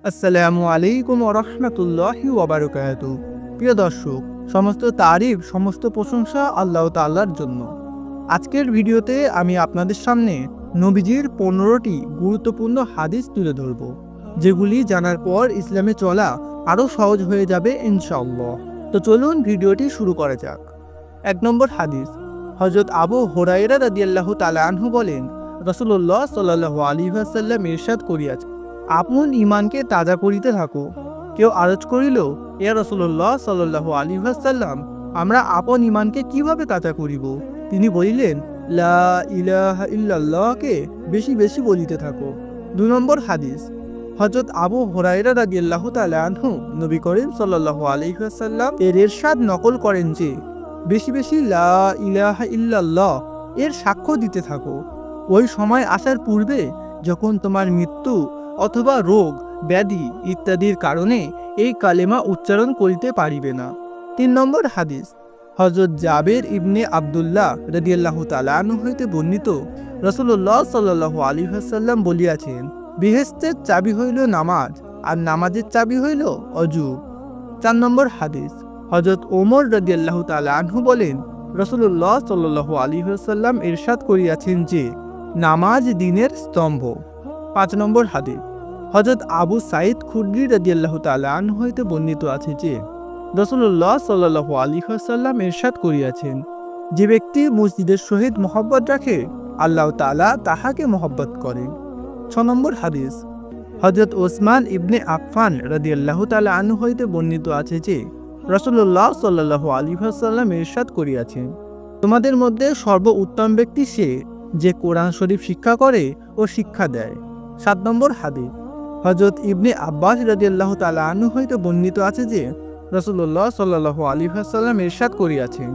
আসসালামু আলাইকুম ওয়া রাহমাতুল্লাহি ওয়া বারাকাতুহু। প্রিয় দর্শক, সমস্ত তারিফ, সমস্ত প্রশংসা আল্লাহ তাআলার জন্য। আজকের ভিডিওতে আমি আপনাদের সামনে নবীজির 15টি গুরুত্বপূর্ণ হাদিস তুলে ধরব, যেগুলি জানার পর ইসলামে চলা আরও সহজ হয়ে যাবে ইনশাআল্লাহ। তো চলুন ভিডিওটি শুরু করা যাক। 1 নম্বর হাদিস, হযরত আবু হুরায়রা রাদিয়াল্লাহু তাআলা আনহু বলেন, রাসূলুল্লাহ সাল্লাল্লাহু আলাইহি ওয়াসাল্লাম ইরশাদ করিয়াছেন, আপন ঈমানকে তাজা করিতে থাকো। কেউ আরজ করিল, ইয়া রাসূলুল্লাহ সাল্লাল্লাহু আলাইহি ওয়াসাল্লাম, আমরা আপন ঈমানকে কিভাবে তাজা করিব? তিনি বলিলেন, লা ইলাহা ইল্লাল্লাহকে বেশি বেশি বলিতে থাকো। 2 নম্বর হাদিস, হযরত আবু হুরায়রা রাদিয়াল্লাহু তাআলা আনহু নবী করিম সাল্লাল্লাহু আলাইহি ওয়াসাল্লাম এর ইরশাদ নকল করেন যে, বেশি বেশি লা ইলাহা ইল্লাল্লাহ এর সাক্ষ্য দিতে থাকো। ওই সময় আসার পূর্বে যখন তোমার মৃত্যু অথবা রোগ ব্যাধি ইত্যাদির কারণে এই কালেমা উচ্চারণ করিতে পারিবে না। 3 নম্বর হাদিস, হযরত জাবের ইবনে আব্দুল্লাহ রাদিয়াল্লাহু তাআলা আনহু হইতে বর্ণিত, রাসূলুল্লাহ সাল্লাল্লাহু আলাইহি ওয়াসাল্লাম বলিয়াছেন, বেহেশতের চাবি হইল নামাজ, আর নামাজের চাবি হইল অজু। 4 নম্বর হাদিস, হযরত ওমর রাদিয়াল্লাহু তাআলা আনহু বলেন, রাসূলুল্লাহ সাল্লাল্লাহু আলাইহি ওয়াসাল্লাম ইরশাদ করিয়াছেন যে, নামাজ দ্বীনের স্তম্ভ। 5 নম্বর হাদিস, হযরত আবু সাঈদ খুদরী রাদিয়াল্লাহু তাআলা আনহু হইতে বর্ণিত আছে যে, রাসূলুল্লাহ সাল্লাল্লাহু আলাইহি ওয়াসাল্লাম ইরশাদ করিয়াছেন, যে ব্যক্তি মসজিদের সহিত মহব্বত রাখে, আল্লাহ তাআলা তাহাকে মহব্বত করেন। 6 নম্বর হাদিস, হযরত ওসমান ইবনে আফফান রাদিয়াল্লাহু তাআলা আনহু হইতে বর্ণিত আছে যে, রাসূলুল্লাহ সাল্লাল্লাহু আলাইহি ওয়াসাল্লাম ইরশাদ করিয়াছেন, তোমাদের মধ্যে সর্বোত্তম ব্যক্তি সে, যে কোরআন শরীফ শিক্ষা করে ও শিক্ষা দেয়। 7 নম্বর হাদিস, হযরত ইবনে আব্বাস রাদিয়াল্লাহু তাআলা আনহু হইতে বর্ণিত আছে যে, রাসূলুল্লাহ সাল্লাল্লাহু আলাইহি ওয়াসাল্লাম ইরশাদ করিয়াছেন,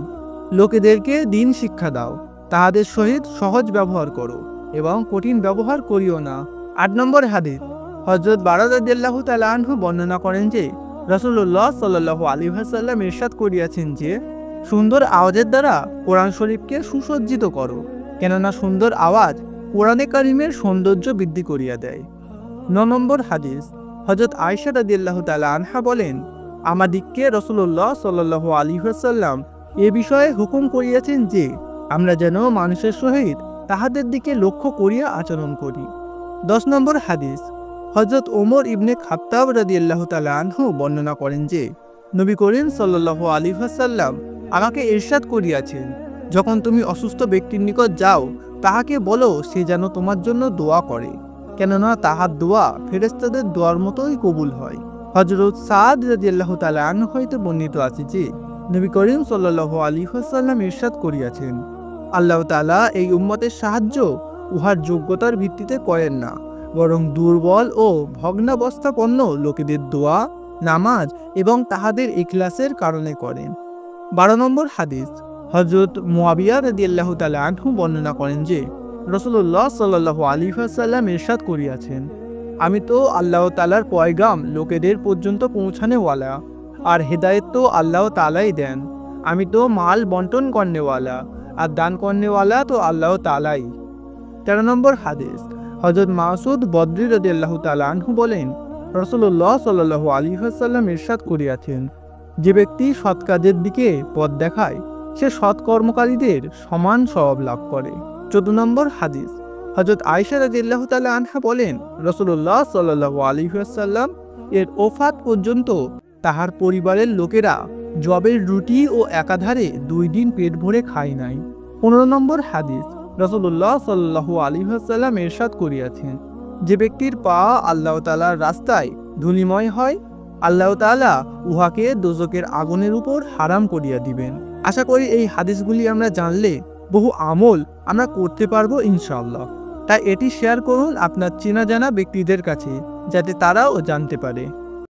লোকেদেরকে দ্বীন শিক্ষা দাও, তাহাদের সহিত সহজ ব্যবহার করো এবং কঠিন ব্যবহার করিও না। 8 নম্বর হাদিস, হযরত বারা রাদিয়াল্লাহু তাআলা আনহু বর্ণনা করেন যে, রাসূলুল্লাহ সাল্লাল্লাহু আলাইহি ওয়াসাল্লাম ইরশাদ করিয়াছেন যে, সুন্দর আওয়াজের দ্বারা কোরআন শরীফকে সুসজ্জিত করো, কেননা সুন্দর আওয়াজ কোরআনে কারিমের সৌন্দর্য বৃদ্ধি করিয়া দেয়। 9 নম্বর হাদিস, হযরত আয়েশা রাদিয়াল্লাহু তাআলা আনহা বলেন, আমাদিগকে রাসূলুল্লাহ সাল্লাল্লাহু আলাইহি ওয়াসাল্লাম এ বিষয়ে হুকুম করিয়াছেন যে, আমরা যেন মানুষের সহিত তাহাদের দিকে লক্ষ্য করিয়া আচরণ করি। 10 নম্বর হাদিস, হযরত ওমর ইবনে খাত্তাব রাদিয়াল্লাহু তাআলা আনহু বর্ণনা করেন যে, নবী করিম সাল্লাল্লাহু আলাইহি ওয়াসাল্লাম আমাকে ইরশাদ করিয়াছেন, যখন তুমি অসুস্থ ব্যক্তির নিকট যাও, তাহাকে বলো সে যেন তোমার জন্য দোয়া করে, কেননা তাহার দোয়া ফেরেশতাদের দোয়ার মতোই কবুল হয়। হযরত সাদ রাদিয়াল্লাহু তাআলা আনহু হইতে বর্ণিত আছে যে, নবী করিম সাল্লাল্লাহু আলাইহি ওয়াসাল্লাম ইরশাদ করিয়াছেন, আল্লাহ তাআলা এই উম্মতের সাহায্য উহার যোগ্যতার ভিত্তিতে করেন না, বরং দুর্বল ও ভগ্নাবস্থাপন্ন লোকেদের দোয়া, নামাজ এবং তাহাদের ইখলাসের কারণে করেন। 12 নম্বর হাদিস, হযরত মুয়াবিয়া রাদিয়াল্লাহু তাআলা আনহু বর্ণনা করেন যে, রাসূলুল্লাহ সাল্লাল্লাহু আলাইহি ওয়াসাল্লাম ইরশাদ করিয়াছেন, আমি তো আল্লাহ তাআলার পয়গাম লোকেদের পর্যন্ত পৌঁছানেওয়ালা, আর হেদায়েত তো আল্লাহ তাআলাই দেন। আমি তো মাল বন্টন করনেওয়ালা, আর দান করনেওয়ালা তো আল্লাহ তাআলাই। 13 নম্বর হাদিস, হযরত মাসউদ বদরি রাদিয়াল্লাহু তাআলা আনহু বলেন, রাসূলুল্লাহ সাল্লাল্লাহু আলাইহি ওয়াসাল্লাম ইরশাদ করিয়াছেন, যে ব্যক্তি সৎ কাজের দিকে পথ দেখায়, সে সৎ কর্মকারীদের সমান সওয়াব লাভ করে। 14 নম্বর হাদিস, হযরত আয়েশা রাদিয়াল্লাহু তাআলা আনহা বলেন, রাসূলুল্লাহ সাল্লাল্লাহু আলাইহি ওয়াসাল্লাম এর ওফাত পর্যন্ত তাহার পরিবারের লোকেরা জবের রুটি ও একাধারে 2 দিন পেট ভরে খায় নাই। 15 নম্বর হাদিস, রাসূলুল্লাহ সাল্লাল্লাহু আলাইহি ওয়াসাল্লাম ইরশাদ করিয়াছেন, যে ব্যক্তির পা আল্লাহ তাআলার রাস্তায় ধুলিময় হয়, আল্লাহ তাআলা উহাকে দোজখের আগুনের উপর হারাম করিয়া দিবেন। আশা করি এই হাদিসগুলি আমরা জানলে বহু আমল আমরা করতে পারবো ইনশাআল্লাহ। তাই এটি শেয়ার করুন আপনার চেনা জানা ব্যক্তিদের কাছে, যাতে তারাও জানতে পারে।